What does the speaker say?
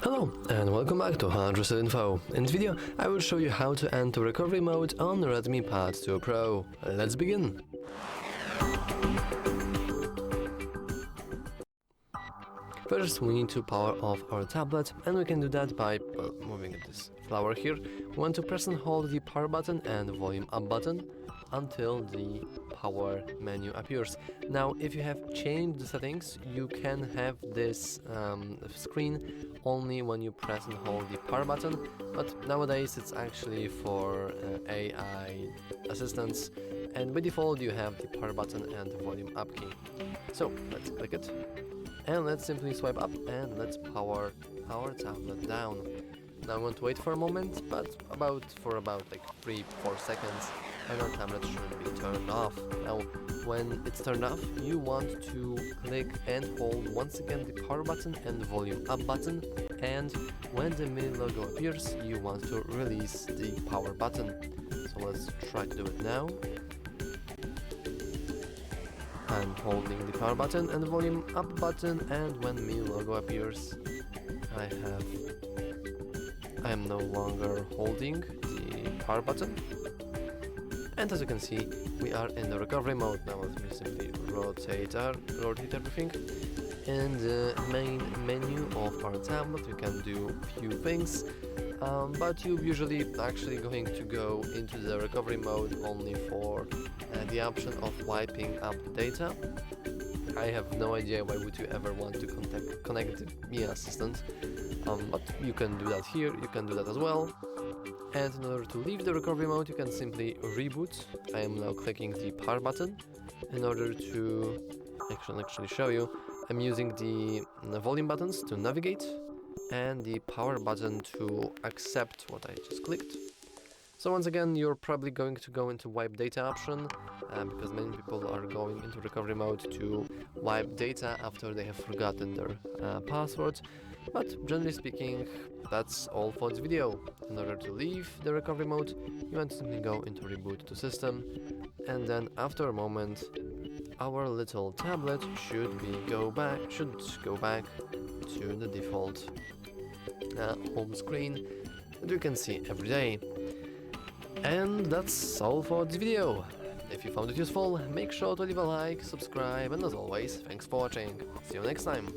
Hello and welcome back to HardReset.Info. In this video I will show you how to enter recovery mode on the REDMI Pad 2 Pro. Let's begin! First we need to power off our tablet, and we can do that by moving this flower here. We want to press and hold the power button and volume up button until the power menu appears. Now if you have changed the settings, you can have this screen only when you press and hold the power button, but nowadays it's actually for AI assistants, and by default you have the power button and the volume up key. So let's click it and let's simply swipe up and let's power our tablet down. Now I'm going to wait for a moment, but for about like 3-4 seconds, and our tablet should be turned off. Now when it's turned off, you want to click and hold once again the power button and the volume up button, and when the mini logo appears, you want to release the power button. So let's try to do it now. I'm holding the power button and the volume up button, and when mini logo appears, I am no longer holding the power button, and as you can see, we are in the recovery mode. Now let me simply rotate everything. In the main menu of our tablet we can do a few things, but you're usually actually going to go into the recovery mode only for the option of wiping up data. I have no idea why would you ever want to connect the Mi Assistant, but you can do that here, you can do that as well. And in order to leave the recovery mode, you can simply reboot. I am now clicking the power button. In order to actually show you, I'm using the volume buttons to navigate and the power button to accept what I just clicked. So once again, you're probably going to go into wipe data option, because many people are going into recovery mode to wipe data after they have forgotten their passwords. But generally speaking, that's all for this video. In order to leave the recovery mode, you want to simply go into reboot to system, and then after a moment, our little tablet should go back to the default home screen that you can see every day. And that's all for this video. If you found it useful, make sure to leave a like, subscribe, and as always, thanks for watching. See you next time.